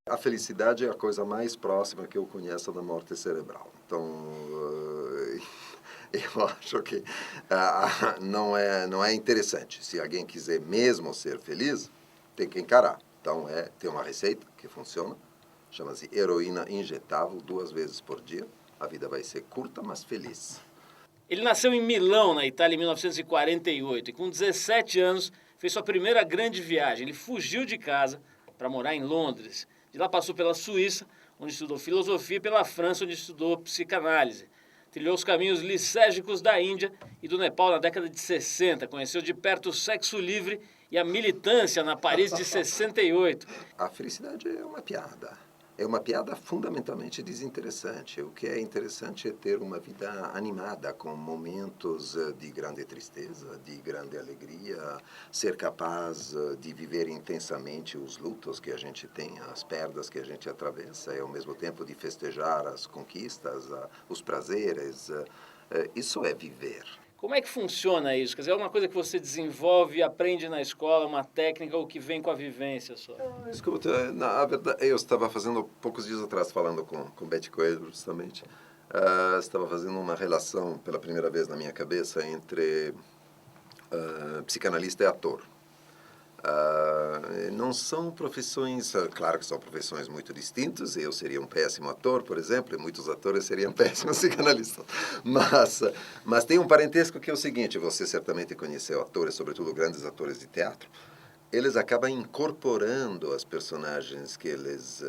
A felicidade é a coisa mais próxima que eu conheço da morte cerebral. Então, eu acho que não é interessante. Se alguém quiser mesmo ser feliz, tem que encarar. Então, tem uma receita que funciona, chama-se heroína injetável, 2 vezes por dia. A vida vai ser curta, mas feliz. Ele nasceu em Milão, na Itália, em 1948 e com 17 anos fez sua primeira grande viagem. Ele fugiu de casa para morar em Londres. De lá passou pela Suíça, onde estudou filosofia, e pela França, onde estudou psicanálise. Trilhou os caminhos lisérgicos da Índia e do Nepal na década de 60. Conheceu de perto o sexo livre e a militância na Paris de 68. A felicidade é uma piada. É uma piada fundamentalmente desinteressante. O que é interessante é ter uma vida animada, com momentos de grande tristeza, de grande alegria, ser capaz de viver intensamente os lutos que a gente tem, as perdas que a gente atravessa, e ao mesmo tempo de festejar as conquistas, os prazeres. Isso é viver. Como é que funciona isso? Quer dizer, é uma coisa que você desenvolve e aprende na escola, uma técnica ou que vem com a vivência só? Escuta, na verdade, eu estava fazendo, poucos dias atrás, falando com Betty Coelho, justamente, estava fazendo uma relação, pela primeira vez na minha cabeça, entre psicanalista e ator. Não são profissões, claro que são profissões muito distintas, eu seria um péssimo ator, por exemplo, e muitos atores seriam péssimos psicanalistas, mas tem um parentesco que é o seguinte: você certamente conheceu atores, sobretudo grandes atores de teatro, eles acabam incorporando as personagens que eles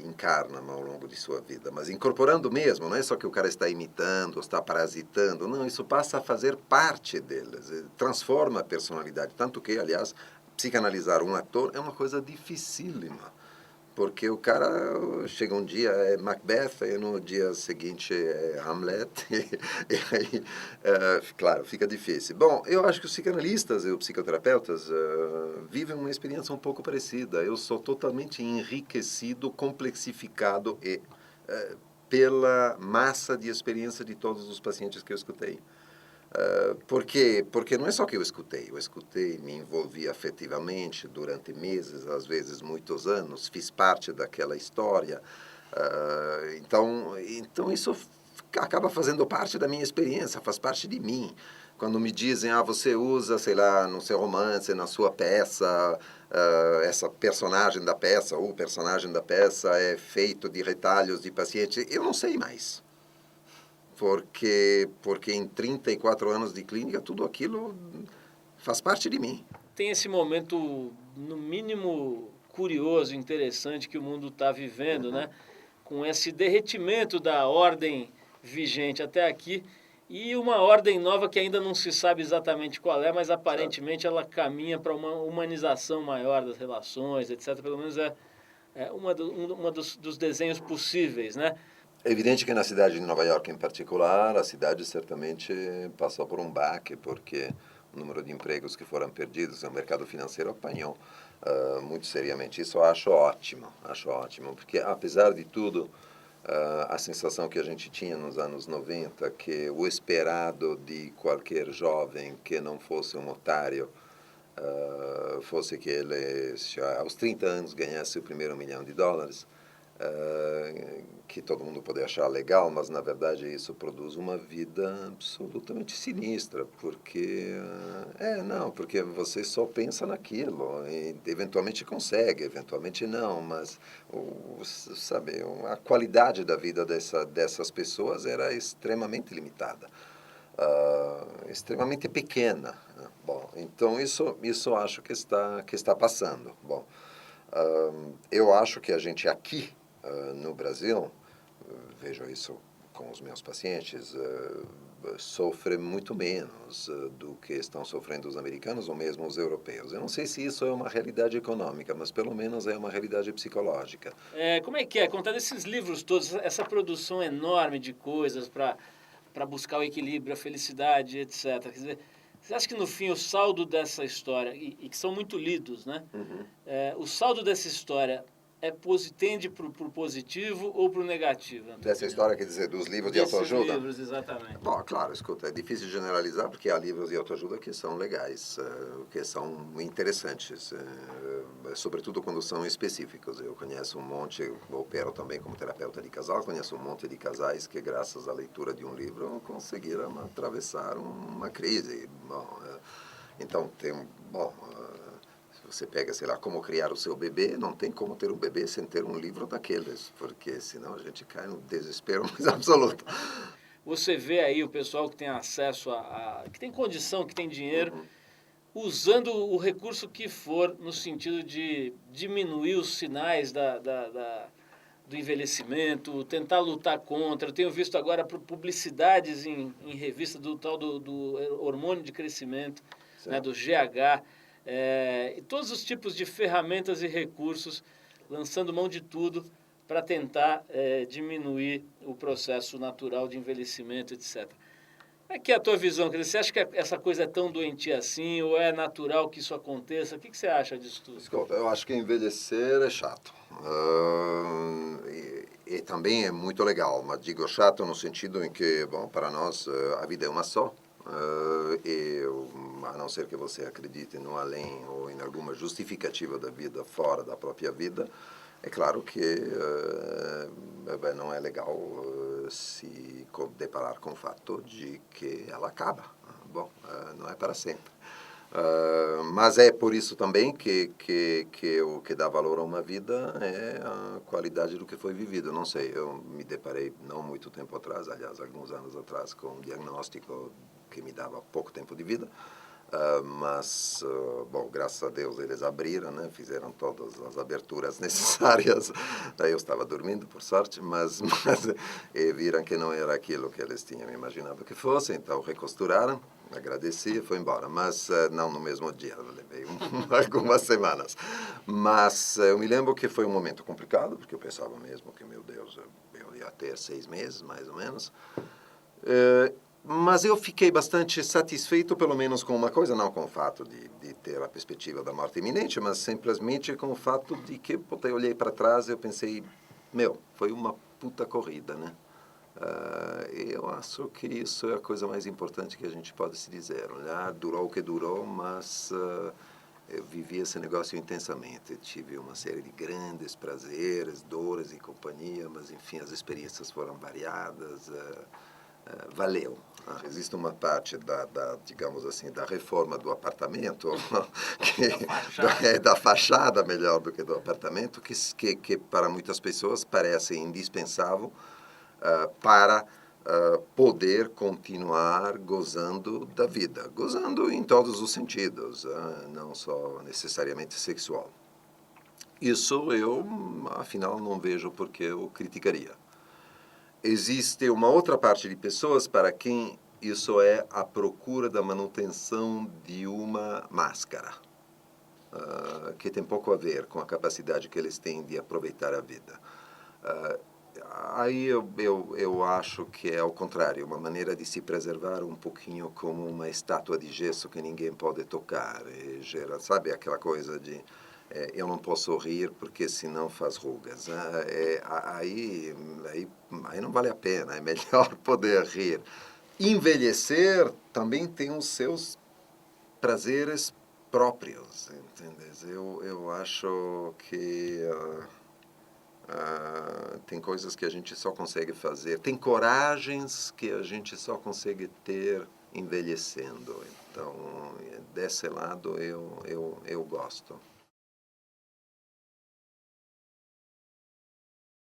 encarnam ao longo de sua vida, mas incorporando mesmo, não é só que o cara está imitando, ou está parasitando, não, isso passa a fazer parte deles, transforma a personalidade, tanto que, aliás, psicanalizar um ator é uma coisa dificílima, porque o cara chega um dia é Macbeth e no dia seguinte é Hamlet, e aí, claro, fica difícil. Bom, eu acho que os psicanalistas e os psicoterapeutas vivem uma experiência um pouco parecida. Eu sou totalmente enriquecido, complexificado pela massa de experiência de todos os pacientes que eu escutei. Por quê? Porque não é só que eu escutei, me envolvi afetivamente durante meses, às vezes muitos anos, fiz parte daquela história. Então isso acaba fazendo parte da minha experiência, faz parte de mim. Quando me dizem, você usa, sei lá, no seu romance, na sua peça, essa personagem da peça, ou o personagem da peça é feito de retalhos de paciente, eu não sei mais. Porque em 34 anos de clínica, tudo aquilo faz parte de mim. Tem esse momento, no mínimo, curioso, interessante que o mundo está vivendo, né? Com esse derretimento da ordem vigente até aqui e uma ordem nova que ainda não se sabe exatamente qual é, mas aparentemente ela caminha para uma humanização maior das relações, etc. Pelo menos é uma dos desenhos possíveis, né? É evidente que na cidade de Nova York, em particular, a cidade certamente passou por um baque, porque o número de empregos que foram perdidos, o mercado financeiro apanhou muito seriamente. Isso eu acho ótimo, porque apesar de tudo, a sensação que a gente tinha nos anos 90, que o esperado de qualquer jovem que não fosse um otário, fosse que ele, aos 30 anos, ganhasse o primeiro $1 milhão, que todo mundo pode achar legal, mas na verdade isso produz uma vida absolutamente sinistra, porque porque você só pensa naquilo e eventualmente consegue, eventualmente não, mas sabe, a qualidade da vida dessas pessoas era extremamente limitada, extremamente pequena. Bom, então isso acho que está passando. Bom, eu acho que a gente aqui no Brasil, vejo isso com os meus pacientes, sofre muito menos do que estão sofrendo os americanos ou mesmo os europeus. Eu não sei se isso é uma realidade econômica, mas pelo menos é uma realidade psicológica. Como é que é? Contando esses livros todos, essa produção enorme de coisas para buscar o equilíbrio, a felicidade, etc. Quer dizer, você acha que no fim o saldo dessa história, e que são muito lidos, né? Uhum. O saldo dessa história tende para o positivo ou para o negativo? Dessa história, quer dizer, dos livros de Desses autoajuda? livros, exatamente. Bom, claro, escuta, é difícil generalizar porque há livros de autoajuda que são legais, que são interessantes, sobretudo quando são específicos. Eu conheço um monte, eu opero também como terapeuta de casal, conheço um monte de casais que, graças à leitura de um livro, conseguiram atravessar uma crise. Bom, então, se você pega, sei lá, como criar o seu bebê, não tem como ter um bebê sem ter um livro daqueles, porque senão a gente cai no desespero mais absoluto. Você vê aí o pessoal que tem acesso que tem condição, que tem dinheiro, usando o recurso que for no sentido de diminuir os sinais do envelhecimento, tentar lutar contra. Eu tenho visto agora publicidades em revista do tal do hormônio de crescimento, né, do GH, e todos os tipos de ferramentas e recursos, lançando mão de tudo para tentar diminuir o processo natural de envelhecimento, etc. Como é que é a tua visão? Quer dizer, você acha que essa coisa é tão doentia assim, ou é natural que isso aconteça? O que você acha disso tudo? Escuta, eu acho que envelhecer é chato. E também é muito legal, mas digo chato no sentido em que, bom, para nós a vida é uma só. A não ser que você acredite no além ou em alguma justificativa da vida fora da própria vida, é claro que não é legal se deparar com o fato de que ela acaba. Bom, não é para sempre. Mas é por isso também que o que dá valor a uma vida é a qualidade do que foi vivido. Não sei, eu me deparei não muito tempo atrás, aliás, alguns anos atrás, com um diagnóstico que me dava pouco tempo de vida. Bom, graças a Deus eles abriram, né? Fizeram todas as aberturas necessárias. Eu estava dormindo, por sorte, mas viram que não era aquilo que eles tinham imaginado que fosse, então recosturaram, agradeci e foi embora. Mas não no mesmo dia, levei algumas semanas. Mas eu me lembro que foi um momento complicado, porque eu pensava mesmo que, meu Deus, eu ia ter 6 meses, mais ou menos. Mas eu fiquei bastante satisfeito, pelo menos com uma coisa, não com o fato de ter a perspectiva da morte iminente, mas simplesmente com o fato de que eu olhei para trás e eu pensei, foi uma puta corrida, né? Eu acho que isso é a coisa mais importante que a gente pode se dizer. Olha, durou o que durou, mas eu vivi esse negócio intensamente. Tive uma série de grandes prazeres, dores e companhia, mas enfim, as experiências foram variadas. Valeu. Existe uma parte digamos assim, da reforma do apartamento, da fachada melhor do que do apartamento, que para muitas pessoas parece indispensável para poder continuar gozando da vida. Gozando em todos os sentidos, não só necessariamente sexual. Isso eu, afinal, não vejo porque eu criticaria. Existe uma outra parte de pessoas para quem isso é a procura da manutenção de uma máscara, que tem pouco a ver com a capacidade que eles têm de aproveitar a vida. Aí eu acho que é ao contrário, uma maneira de se preservar um pouquinho como uma estátua de gesso que ninguém pode tocar. Sabe aquela coisa de eu não posso rir porque senão faz rugas. Aí não vale a pena, é melhor poder rir. Envelhecer também tem os seus prazeres próprios, entende? Eu acho que tem coisas que a gente só consegue fazer, tem coragens que a gente só consegue ter envelhecendo. Então, desse lado eu gosto.